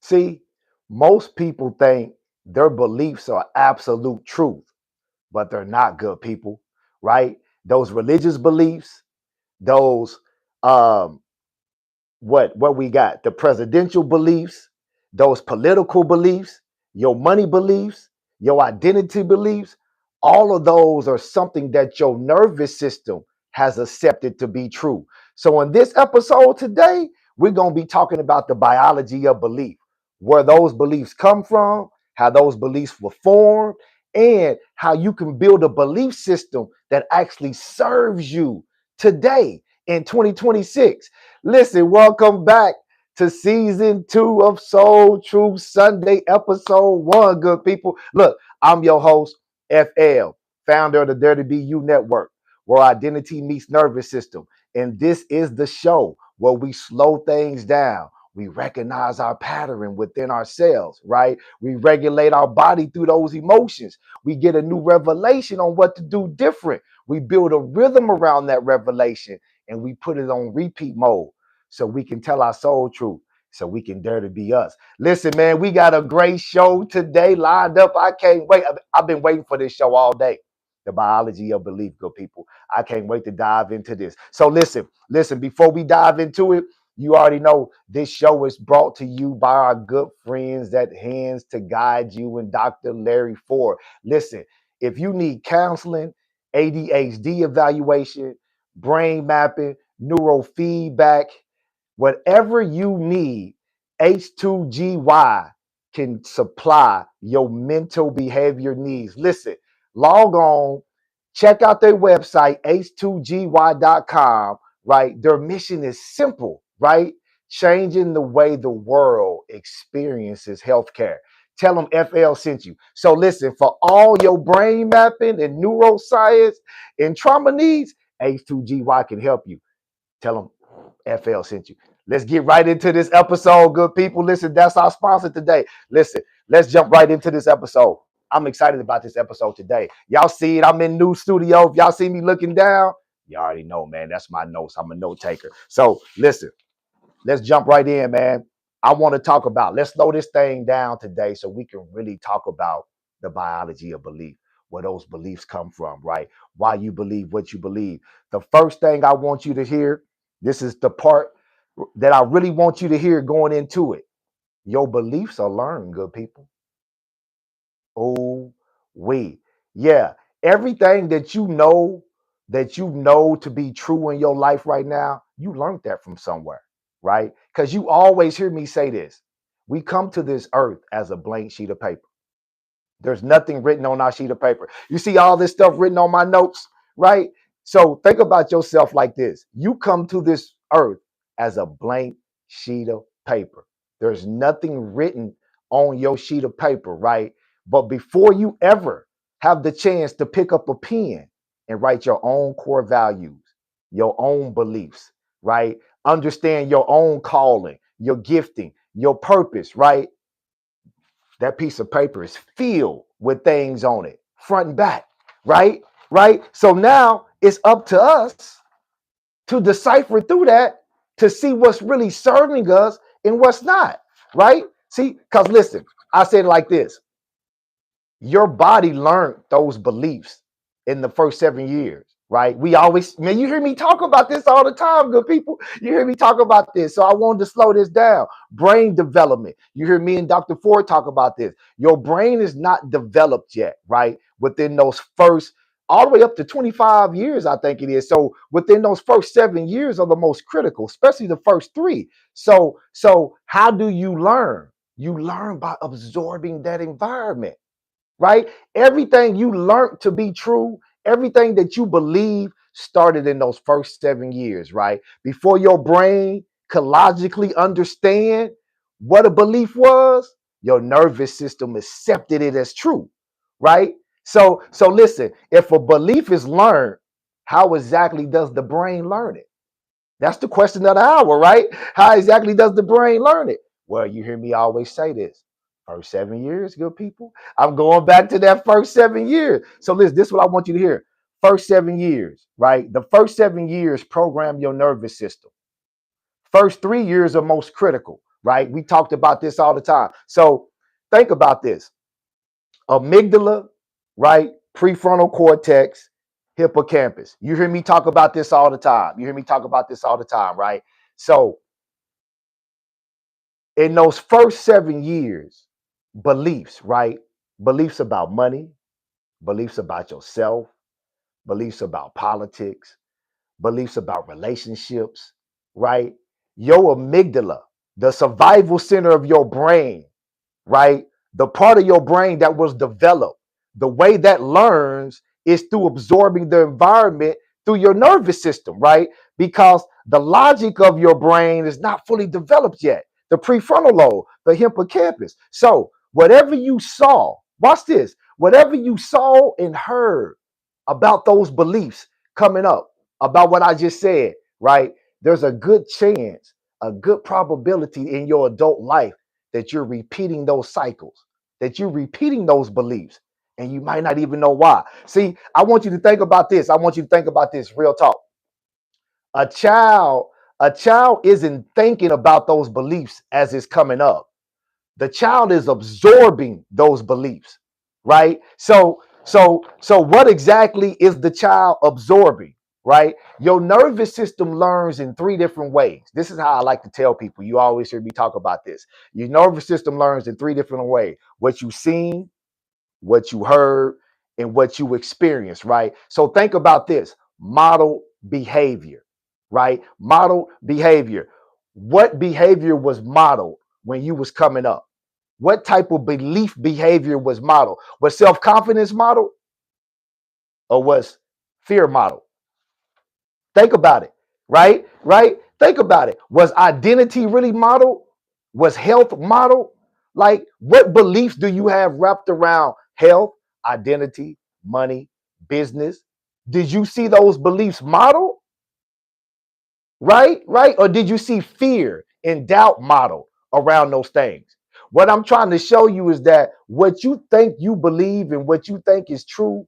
See, most people think their beliefs are absolute truth, but they're not, good people, right? Those religious beliefs, those um what we got, the presidential beliefs, those political beliefs, your money beliefs, your identity beliefs, all of those are something that your nervous system has accepted to be true. So in this episode today, we're going to be talking about the biology of belief, where those beliefs come from, how those beliefs were formed, and how you can build a belief system that actually serves you today in 2026. Listen, welcome back to season 2 of Soul Truth Sunday, episode 1, good people. Look, I'm your host, FL, founder of the Dare to Be You Network, where identity meets nervous system. And this is the show where we slow things down. We recognize our pattern within ourselves, right? We regulate our body through those emotions. We get a new revelation on what to do different. We build a rhythm around that revelation and we put it on repeat mode so we can tell our soul truth, so we can dare to be us. Listen, man, we got a great show today lined up. I can't wait. I've been waiting for this show all day. The biology of belief, good people. I can't wait to dive into this. So listen, before we dive into it, you already know this show is brought to you by our good friends at Hands to Guide You and Dr. Larry Ford. Listen, if you need counseling, ADHD evaluation, brain mapping, neurofeedback, whatever you need, H2GY can supply your mental behavior needs. Listen, log on, check out their website, h2gy.com, right? Their mission is simple, right? Changing the way the world experiences healthcare. Tell them FL sent you. So listen, for all your brain mapping and neuroscience and trauma needs, H2GY can help you. Tell them FL sent you. Let's get right into this episode, good people. Listen, that's our sponsor today. Listen, let's jump right into this episode. I'm excited about this episode today. Y'all see it. I'm in new studio. If y'all see me looking down, you already know, man. That's my notes. I'm a note taker. So listen, let's jump right in, man. I want to talk about, let's slow this thing down today so we can really talk about the biology of belief, where those beliefs come from, right? Why you believe what you believe. The first thing I want you to hear, this is the part that I really want you to hear going into it. Your beliefs are learned, good people. Oh, we. Yeah, everything that you know to be true in your life right now, you learned that from somewhere, right? Because you always hear me say this. We come to this earth as a blank sheet of paper. There's nothing written on our sheet of paper. You see all this stuff written on my notes, right? So think about yourself like this. You come to this earth as a blank sheet of paper. There's nothing written on your sheet of paper, right? But before you ever have the chance to pick up a pen and write your own core values, your own beliefs, right? Understand your own calling, your gifting, your purpose, right? That piece of paper is filled with things on it, front and back, right? Right? So now it's up to us to decipher through that to see what's really serving us and what's not, right? See, because listen, I said it like this. Your body learned those beliefs in the first 7 years, right? We always, man, you hear me talk about this all the time, good people. You hear me talk about this. So I wanted to slow this down. Brain development. You hear me and Dr. Ford talk about this. Your brain is not developed yet, right? Within those first, all the way up to 25 years, I think it is. So within those first 7 years are the most critical, especially the first 3. So how do you learn? You learn by absorbing that environment, right? Everything you learned to be true, everything that you believe started in those first 7 years, right? Before your brain could logically understand what a belief was, your nervous system accepted it as true, right? So listen, if a belief is learned, how exactly does the brain learn it? That's the question of the hour, right? How exactly does the brain learn it? Well, you hear me always say this. First 7 years, good people. I'm going back to that first 7 years. So listen, this is what I want you to hear. First 7 years, right? The first 7 years program your nervous system. First 3 years are most critical. right? We talked about this all the time. So think about this: amygdala, right? Prefrontal cortex, hippocampus. You hear me talk about this all the time. You hear me talk about this all the time, right? So in those first 7 years, beliefs, right? Beliefs about money, beliefs about yourself, beliefs about politics, beliefs about relationships, right? Your amygdala, the survival center of your brain, right? The part of your brain that was developed, the way that learns is through absorbing the environment through your nervous system, right? Because the logic of your brain is not fully developed yet. The prefrontal lobe, the hippocampus. So, whatever you saw, watch this, whatever you saw and heard about those beliefs coming up, about what I just said, right? There's a good chance, a good probability in your adult life that you're repeating those cycles, that you're repeating those beliefs, and you might not even know why. See, I want you to think about this. I want you to think about this real talk. A child, a child isn't thinking about those beliefs as it's coming up. The child is absorbing those beliefs, right? So what exactly is the child absorbing, right? Your nervous system learns in three different ways. This is how I like to tell people. You always hear me talk about this. Your nervous system learns in three different ways: what you've seen, what you heard, and what you experienced, right? So think about this: model behavior, right? Model behavior. What behavior was modeled when you was coming up? What type of belief behavior was modeled? Was self-confidence modeled or was fear modeled? Think about it, right? Right? Think about it. Was identity really modeled? Was health modeled? Like, what beliefs do you have wrapped around health, identity, money, business? Did you see those beliefs modeled? Right? Right? Or did you see fear and doubt modeled around those things? What I'm trying to show you is that what you think you believe and what you think is true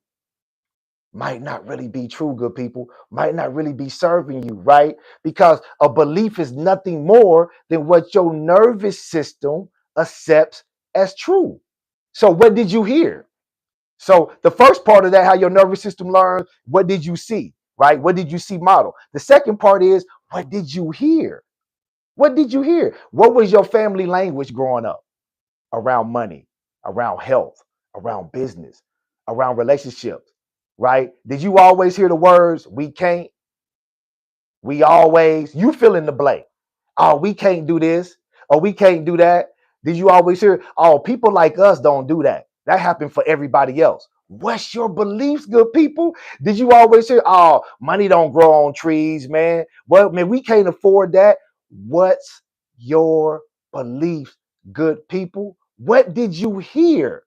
might not really be true, good people, might not really be serving you, right? Because a belief is nothing more than what your nervous system accepts as true. So, what did you hear? So, the first part of that, how your nervous system learns, what did you see, right? What did you see model? The second part is, what did you hear? What did you hear? What was your family language growing up around money, around health, around business, around relationships, right? Did you always hear the words, we can't, we always, you fill in the blank. Oh, we can't do this, or we can't do that. Did you always hear, oh, people like us don't do that? That happened for everybody else. What's your beliefs, good people? Did you always hear, oh, money don't grow on trees, man? Well, man, we can't afford that. What's your beliefs, good people? What did you hear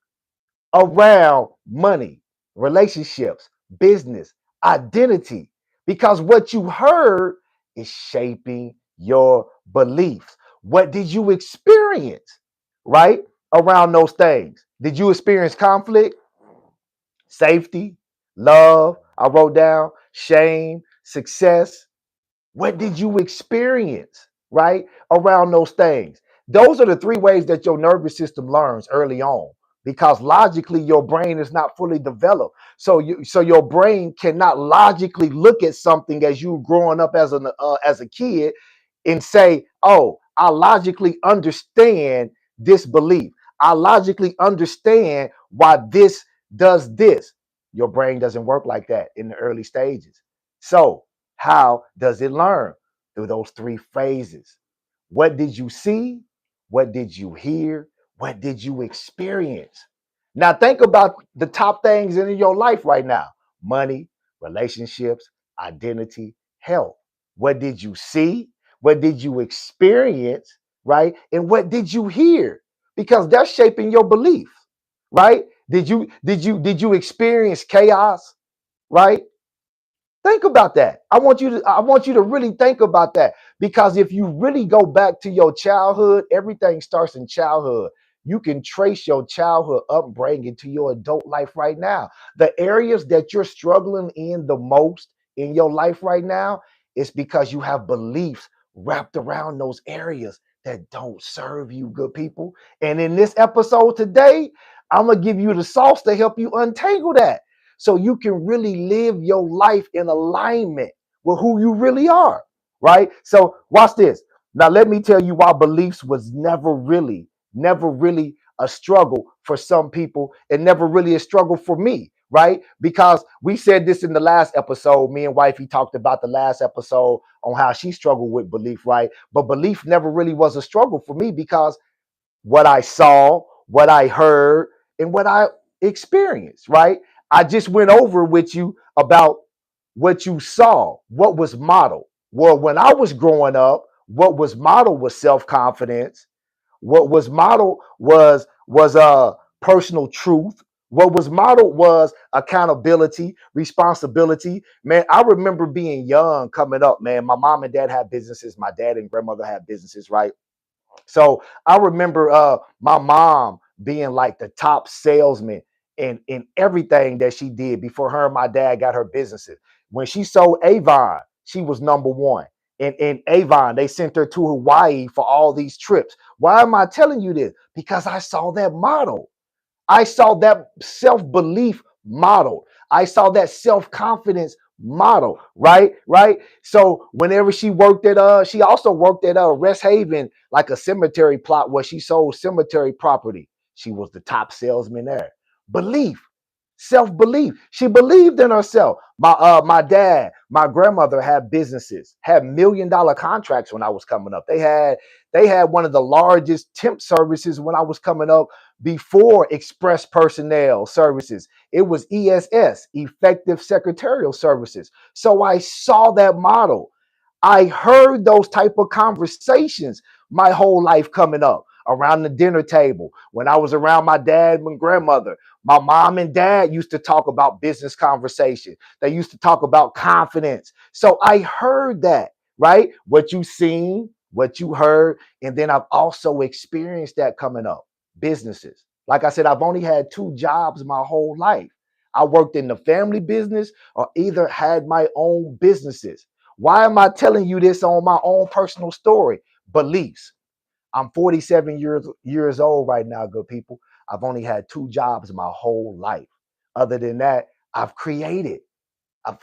around money, relationships, business, identity? Because what you heard is shaping your beliefs. What did you experience, right? Around those things? Did you experience conflict, safety, love? I wrote down shame, success. What did you experience, right? Around those things. Those are the three ways that your nervous system learns early on because logically your brain is not fully developed. So your brain cannot logically look at something as you growing up as a kid and say, "Oh, I logically understand this belief. I logically understand why this does this." Your brain doesn't work like that in the early stages. So, how does it learn? Through those three phases. What did you see? What did you hear? What did you experience? Now, think about the top things in your life right now: money, relationships, identity, health. What did you see? What did you experience? Right? And what did you hear? Because that's shaping your belief, right? Did you experience chaos? Right? Think about that. I want you to really think about that because if you really go back to your childhood, everything starts in childhood. You can trace your childhood upbringing to your adult life right now. The areas that you're struggling in the most in your life right now is because you have beliefs wrapped around those areas that don't serve you, good people. And in this episode today, I'm going to give you the sauce to help you untangle that so you can really live your life in alignment with who you really are, right? So watch this. Now, let me tell you why beliefs was never really a struggle for some people and never really a struggle for me, right? Because we said this in the last episode. Me and Wifey talked about the last episode on how she struggled with belief, right? But belief never really was a struggle for me because what I saw, what I heard, and what I experienced, right? I just went over with you about what you saw, what was modeled. Well, when I was growing up, what was modeled was self-confidence. What was modeled was personal truth. What was modeled was accountability, responsibility. Man, I remember being young coming up, man. My mom and dad had businesses. My dad and grandmother had businesses, right? So I remember my mom being like the top salesman in everything that she did before her and my dad got her businesses. When she sold Avon, she was number one. In Avon, they sent her to Hawaii for all these trips. Why am I telling you this? Because I saw that model. I saw that self-belief model. I saw that self-confidence model, right? Right. So whenever she also worked at Rest Haven, like a cemetery plot where she sold cemetery property. She was the top salesman there. Belief, self-belief. She believed in herself. My dad, my grandmother had businesses, had $1 million contracts when I was coming up. They had one of the largest temp services when I was coming up before express personnel services. It was ESS, effective secretarial services. So I saw that model. I heard those type of conversations my whole life coming up around the dinner table. When I was around my dad and grandmother, my mom and dad used to talk about business conversation. They used to talk about confidence. So I heard that, right? What you seen, what you heard, and then I've also experienced that coming up. Businesses. Like I said, I've only had 2 jobs my whole life. I worked in the family business or either had my own businesses. Why am I telling you this on my own personal story? Beliefs. I'm 47 years old right now, good people. I've only had 2 jobs my whole life. Other than that, I've created.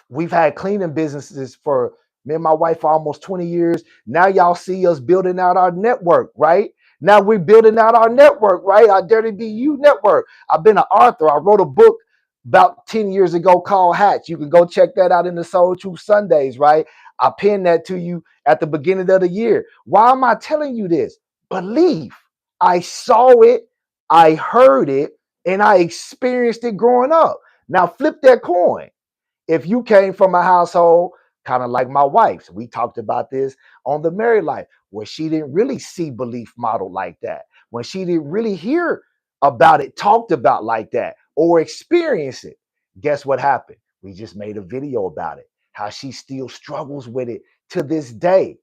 We've had cleaning businesses for me and my wife for almost 20 years. Now y'all see us building out our network, right? Now we're building out our network, right? Our Dirty BU network. I've been an author. I wrote a book about 10 years ago called Hatch. You can go check that out in the Soul Truth Sundays, right? I pinned that to you at the beginning of the year. Why am I telling you this? Belief. I saw it, I heard it, and I experienced it growing up. Now flip that coin. If you came from a household kind of like my wife's, we talked about this on the married life, where she didn't really see belief model like that, when she didn't really hear about it talked about like that or experience it, guess what happened? We just made a video about it, how she still struggles with it to this day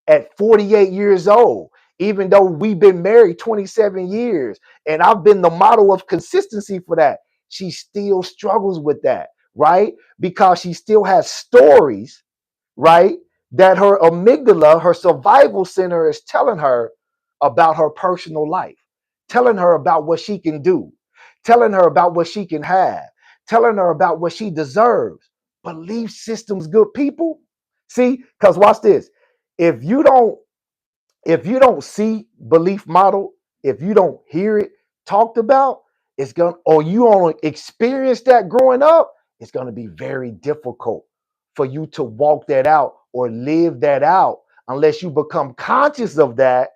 at 48 years old, even though we've been married 27 years and I've been the model of consistency for that. She still struggles with that, right? Because she still has stories, right? That her amygdala, her survival center, is telling her about her personal life, telling her about what she can do, telling her about what she can have, telling her about what she deserves. Belief systems, good people. See, because watch this. If you don't if you don't see belief model, if you don't hear it talked about, it's going or you don't experience that growing up, it's going to be very difficult for you to walk that out or live that out unless you become conscious of that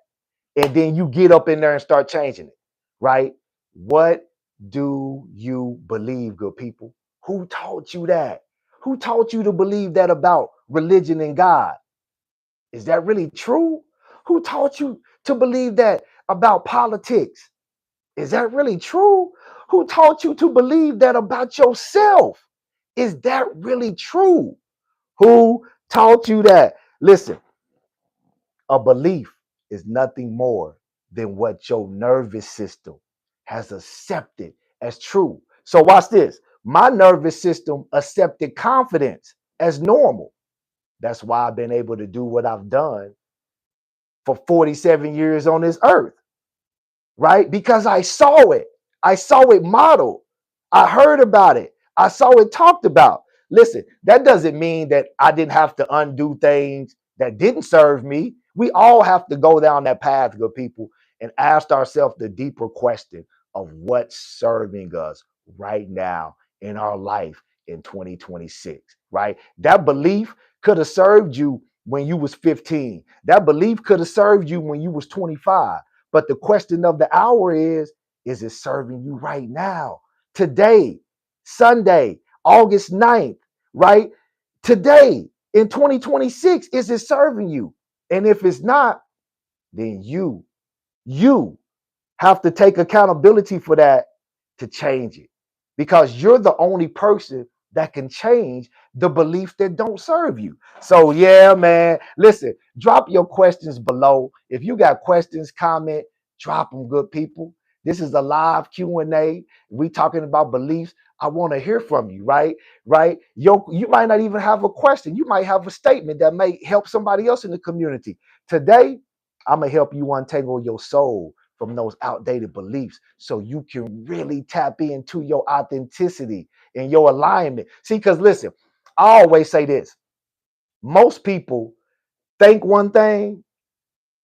and then you get up in there and start changing it, right? What do you believe, good people? Who taught you that? Who taught you to believe that about religion and God? Is that really true? Who taught you to believe that about politics? Is that really true? Who taught you to believe that about yourself? Is that really true? Who taught you that? Listen, a belief is nothing more than what your nervous system has accepted as true. So, watch this. My nervous system accepted confidence as normal. That's why I've been able to do what I've done for 47 years on this earth, right? Because I saw it. I saw it modeled. I heard about it. I saw it talked about. Listen, that doesn't mean that I didn't have to undo things that didn't serve me. We all have to go down that path, good people, and ask ourselves the deeper question of what's serving us right now in our life in 2026, right? That belief could have served you when you was 15. That belief could have served you when you was 25. But the question of the hour is it serving you right now? Today, Sunday, August 9th, right? Today, in 2026, is it serving you? And if it's not, then you have to take accountability for that to change it, because you're the only person that can change the beliefs that don't serve you. So yeah, man, listen, drop your questions below. If you got questions, comment, drop them, good people. This is a live Q&A. We talking about beliefs. I want to hear from you, right. You might not even have a question. You might have a statement that may help somebody else in the community. Today, I'm gonna help you untangle your soul from those outdated beliefs so you can really tap into your authenticity and your alignment. See, because listen, I always say this: most people think one thing,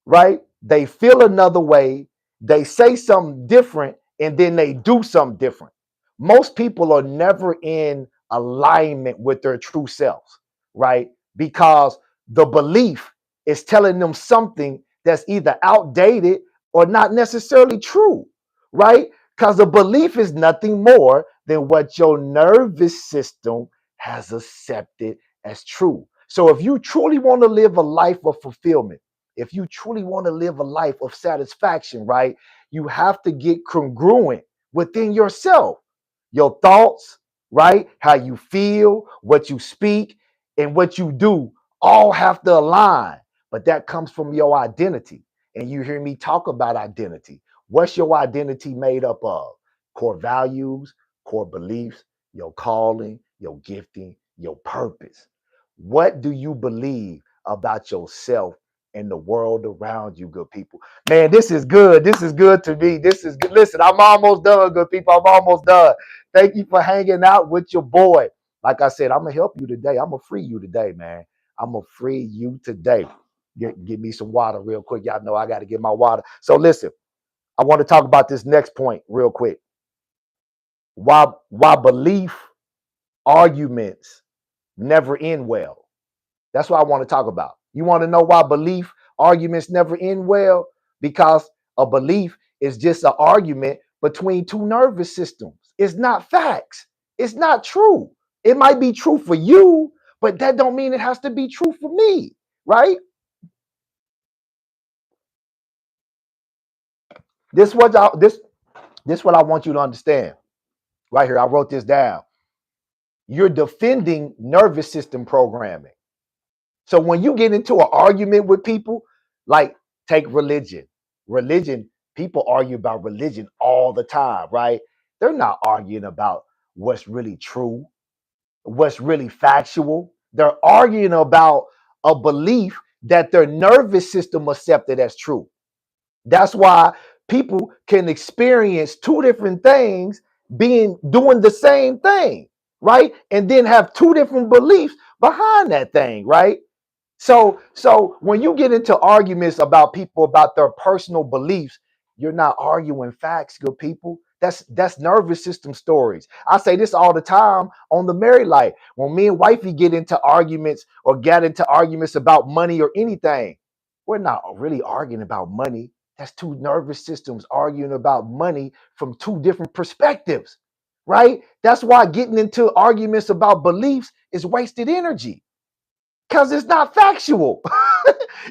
right? They feel another way, they say something different, and then they do something different. Most people are never in alignment with their true selves, right? Because the belief is telling them something that's either outdated or not necessarily true, right? Because the belief is nothing more than what your nervous system has accepted as true. So if you truly want to live a life of fulfillment, if you truly want to live a life of satisfaction, right, you have to get congruent within yourself. Your thoughts, right, how you feel, what you speak, and what you do all have to align. But that comes from your identity. And you hear me talk about identity. What's your identity made up of? Core values, core beliefs, your calling, your gifting, your purpose. What do you believe about yourself and the world around you, good people? Man, this is good. This is good to me. This is good. Listen, I'm almost done, good people. I'm almost done. Thank you for hanging out with your boy. Like I said, I'm going to help you today. I'm going to free you today, man. I'm going to free you today. Get me some water real quick. Y'all know I got to get my water. So listen, I want to talk about this next point real quick. Why belief arguments never end well. That's what I want to talk about. You want to know why belief arguments never end well? Because a belief is just an argument between two nervous systems. It's not facts. It's not true. It might be true for you, but that don't mean it has to be true for me, right? This what I want you to understand. Right here, I wrote this down. You're defending nervous system programming. So when you get into an argument with people, like take religion. Religion, people argue about religion all the time, right? They're not arguing about what's really true, what's really factual. They're arguing about a belief that their nervous system accepted as true. That's why people can experience two different things being doing the same thing, right? And then have two different beliefs behind that thing, right? So when you get into arguments about people about their personal beliefs, you're not arguing facts, good people. That's nervous system stories. I say this all the time on the married life. When me and wifey get into arguments or get into arguments about money or anything, we're not really arguing about money. That's two nervous systems arguing about money from two different perspectives, right? That's why getting into arguments about beliefs is wasted energy because it's not factual.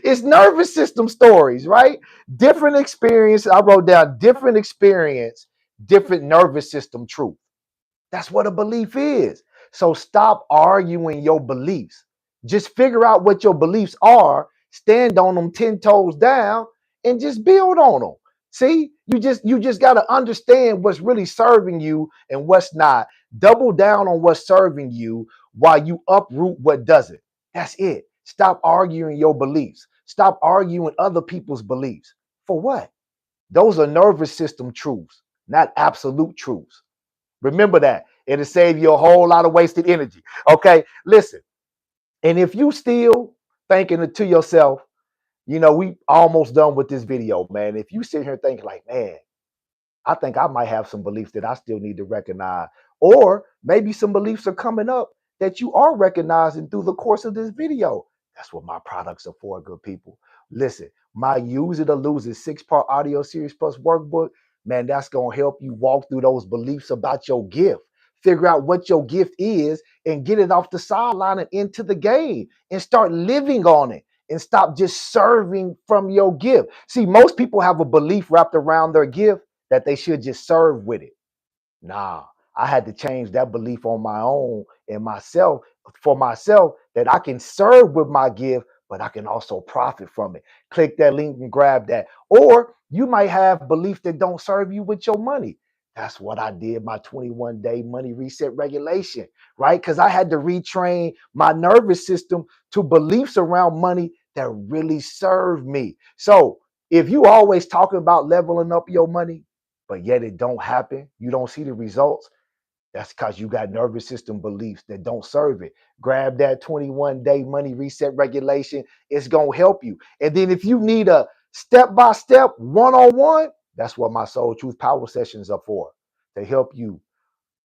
It's nervous system stories, right? Different experience. I wrote down different experience, different nervous system truth. That's what a belief is. So stop arguing your beliefs. Just figure out what your beliefs are, stand on them 10 toes down, and just build on them. See, you just got to understand what's really serving you and what's not. Double down on what's serving you while you uproot what doesn't. That's it. Stop arguing your beliefs. Stop arguing other people's beliefs. For what? Those are nervous system truths, not absolute truths. Remember that. It'll save you a whole lot of wasted energy. Okay, listen. And if you still thinking to yourself, we almost done with this video, man. If you sit here thinking like, man, I think I might have some beliefs that I still need to recognize. Or maybe some beliefs are coming up that you are recognizing through the course of this video. That's what my products are for, good people. Listen, my Use It or Lose It 6-part audio series plus workbook, man, that's going to help you walk through those beliefs about your gift. Figure out what your gift is and get it off the sideline and into the game and start living on it and stop just serving from your gift. See, most people have a belief wrapped around their gift that they should just serve with it. Nah, I had to change that belief on my own and myself for myself that I can serve with my gift, but I can also profit from it. Click that link and grab that. Or you might have beliefs that don't serve you with your money. That's what I did, my 21-day money reset regulation, right? Because I had to retrain my nervous system to beliefs around money that really serve me. So if you always talking about leveling up your money, but yet it don't happen, you don't see the results, that's because you got nervous system beliefs that don't serve it. Grab that 21-day money reset regulation. It's going to help you. And then if you need a step-by-step, one-on-one, that's what my Soul Truth Power Sessions are for, to help you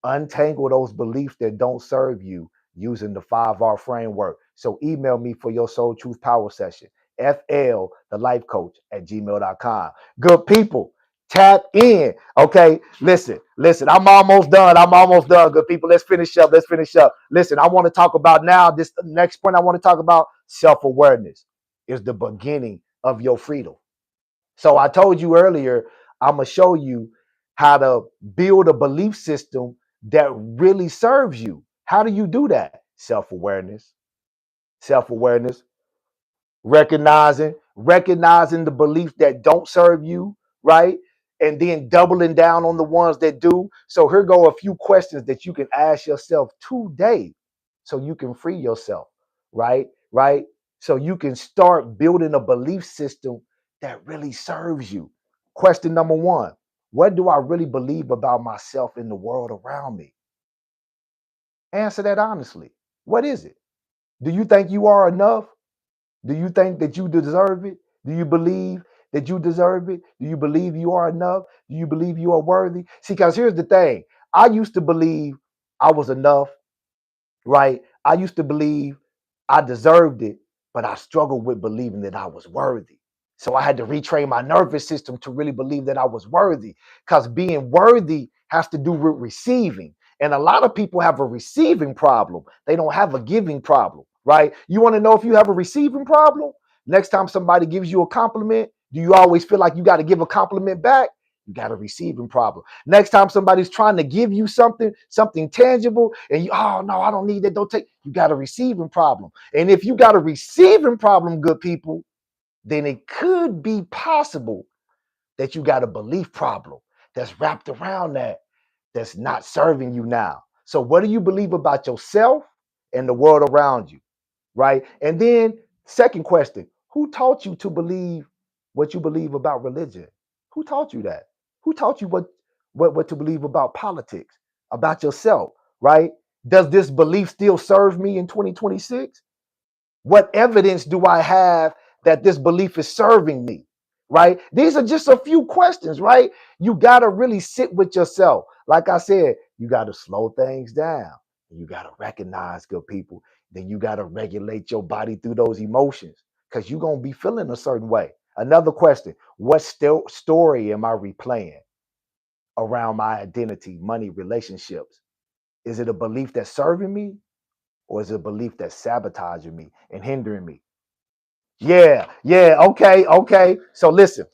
untangle those beliefs that don't serve you using the 5R framework. So email me for your Soul Truth Power Session, FL, the Life Coach at gmail.com. Good people, tap in. Okay, listen. I'm almost done. Good people. Let's finish up. Listen, I want to talk about now. This next point I want to talk about, self-awareness is the beginning of your freedom. So I told you earlier, I'm going to show you how to build a belief system that really serves you. How do you do that? Self-awareness, recognizing the beliefs that don't serve you, right? And then doubling down on the ones that do. So here go a few questions that you can ask yourself today so you can free yourself, right? Right? So you can start building a belief system that really serves you. Question number one, what do I really believe about myself in the world around me? Answer that honestly. What is it? Do you think you are enough? Do you think that you deserve it? Do you believe that you deserve it? Do you believe you are enough? Do you believe you are worthy? See, because here's the thing. I used to believe I was enough, right? I used to believe I deserved it, but I struggled with believing that I was worthy. So I had to retrain my nervous system to really believe that I was worthy, because being worthy has to do with receiving. And a lot of people have a receiving problem. They don't have a giving problem, right? You want to know if you have a receiving problem? Next time somebody gives you a compliment, do you always feel like you got to give a compliment back? You got a receiving problem. Next time somebody's trying to give you something tangible, and you, oh no, I don't need that. Don't take. You got a receiving problem. And if you got a receiving problem, good people, then it could be possible that you got a belief problem that's wrapped around that's not serving you now. So what do you believe about yourself and the world around you, right? And then second question, who taught you to believe what you believe about religion? Who taught you that? Who taught you what to believe about politics, about yourself, right? Does this belief still serve me in 2026? What evidence do I have that this belief is serving me? Right? These are just a few questions, right? You got to really sit with yourself. Like I said, you got to slow things down. You got to recognize, good people. Then you got to regulate your body through those emotions, because you're going to be feeling a certain way. Another question, what story am I replaying around my identity, money, relationships? Is it a belief that's serving me, or is it a belief that's sabotaging me and hindering me? Yeah, okay. So listen,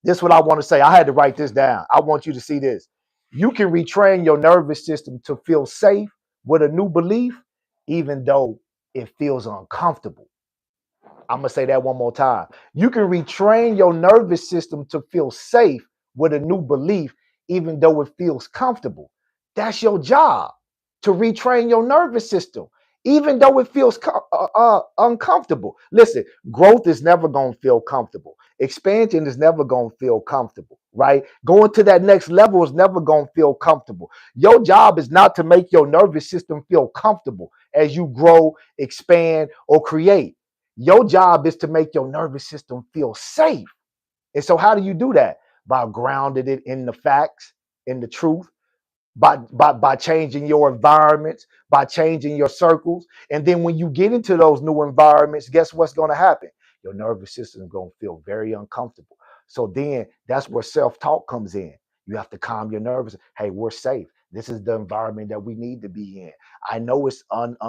this is what I want to say. I had to write this down. I want you to see this. You can retrain your nervous system to feel safe with a new belief, even though it feels uncomfortable. I'm going to say that one more time. You can retrain your nervous system to feel safe with a new belief, even though it feels comfortable. That's your job, to retrain your nervous system. even though it feels uncomfortable. Listen, growth is never going to feel comfortable. Expansion is never going to feel comfortable, right? Going to that next level is never going to feel comfortable. Your job is not to make your nervous system feel comfortable as you grow, expand, or create. Your job is to make your nervous system feel safe. And so, how do you do that? By grounding it in the facts, in the truth, by changing your environments, by changing your circles. And then when you get into those new environments, guess what's going to happen? Your nervous system is going to feel very uncomfortable. So then that's where self-talk comes in. You have to calm your nerves. Hey, we're safe. This is the environment that we need to be in. I know it's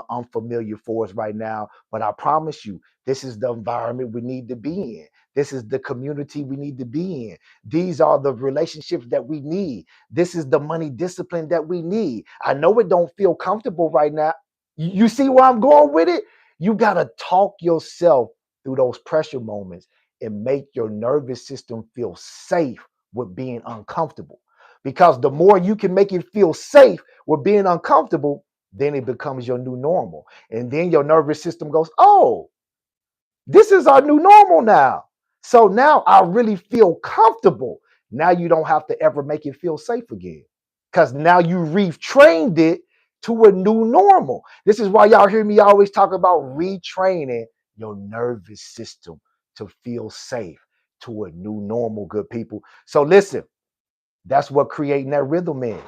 unfamiliar for us right now, but I promise you, this is the environment we need to be in. This is the community we need to be in. These are the relationships that we need. This is the money discipline that we need. I know it don't feel comfortable right now. You see where I'm going with it? You got to talk yourself through those pressure moments and make your nervous system feel safe with being uncomfortable. Because the more you can make it feel safe with being uncomfortable, then it becomes your new normal. And then your nervous system goes, oh, this is our new normal now. So now I really feel comfortable. Now you don't have to ever make it feel safe again because now you retrained it to a new normal. This is why y'all hear me always talk about retraining your nervous system to feel safe to a new normal, good people. So listen, that's what creating that rhythm is.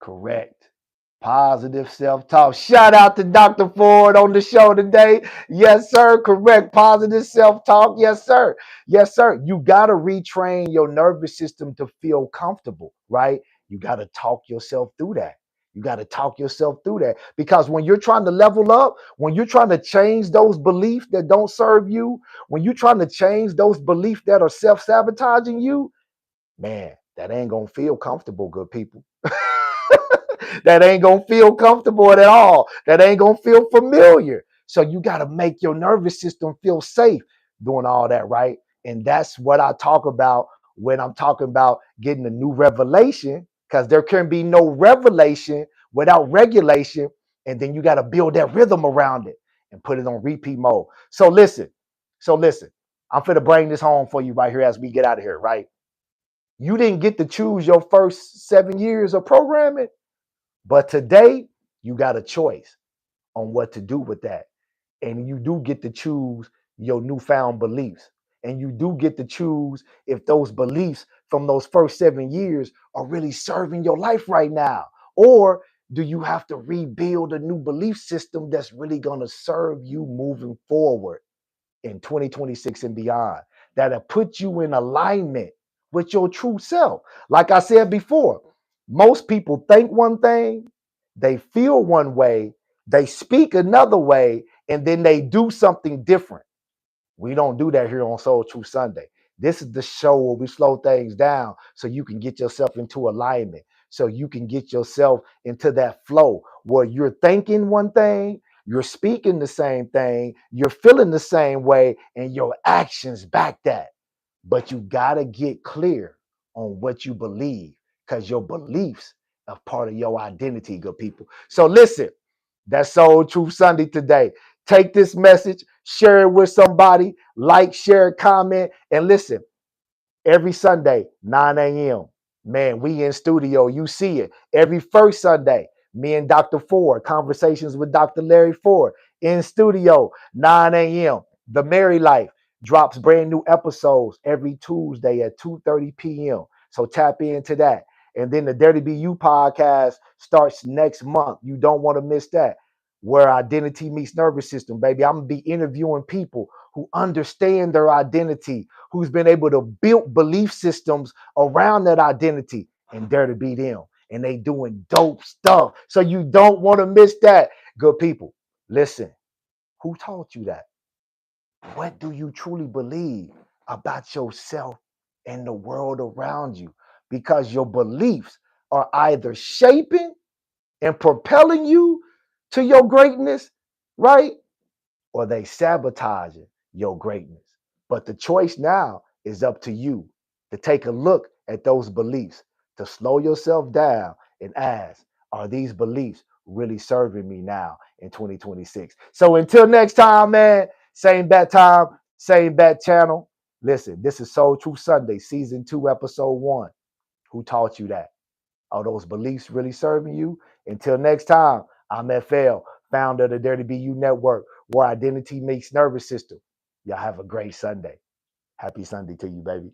Correct. Positive self-talk. Shout out to Dr. Ford on the show today. Yes, sir. Correct. Positive self-talk. Yes, sir. Yes, sir. You got to retrain your nervous system to feel comfortable, right? You got to talk yourself through that. You got to talk yourself through that because when you're trying to level up, when you're trying to change those beliefs that don't serve you, when you're trying to change those beliefs that are self-sabotaging you, man, that ain't going to feel comfortable, good people. That ain't gonna feel comfortable at all. That ain't gonna feel familiar. So you got to make your nervous system feel safe doing all that, right? And that's what I talk about when I'm talking about getting a new revelation, because there can be no revelation without regulation. And then you got to build that rhythm around it and put it on repeat mode. So listen, I'm finna bring this home for you right here as we get out of here, right? You didn't get to choose your first 7 years of programming. But today, you got a choice on what to do with that. And you do get to choose your newfound beliefs. And you do get to choose if those beliefs from those first 7 years are really serving your life right now. Or do you have to rebuild a new belief system that's really going to serve you moving forward in 2026 and beyond? That'll put you in alignment with your true self. Like I said before, most people think one thing, they feel one way, they speak another way, and then they do something different. We don't do that here on Soul Truth Sunday. This is the show where we slow things down so you can get yourself into alignment, so you can get yourself into that flow where you're thinking one thing, you're speaking the same thing, you're feeling the same way, and your actions back that. But you got to get clear on what you believe because your beliefs are part of your identity, good people. So listen, that's Soul Truth Sunday today. Take this message, share it with somebody, like, share, comment, and listen. Every Sunday, 9 a.m. Man, we in studio. You see it. Every first Sunday, me and Dr. Ford, conversations with Dr. Larry Ford in studio, 9 a.m. The Merry Life drops brand new episodes every Tuesday at 2:30 p.m. So tap into that. And then the Dirty BU podcast starts next month. You don't want to miss that. Where identity meets nervous system, baby. I'm going to be interviewing people who understand their identity, who's been able to build belief systems around that identity and dare to be them. And they doing dope stuff. So you don't want to miss that. Good people, listen, who taught you that? What do you truly believe about yourself and the world around you? Because your beliefs are either shaping and propelling you to your greatness, right? Or they sabotaging your greatness. But the choice now is up to you to take a look at those beliefs, to slow yourself down and ask, are these beliefs really serving me now in 2026? So until next time, man, same bat time, same bat channel. Listen, this is Soul Truth Sunday, season 2, episode 1. Who taught you that? Are those beliefs really serving you? Until next time, I'm FL, founder of the Dirty BU Network, where identity meets nervous system. Y'all have a great Sunday. Happy Sunday to you, baby.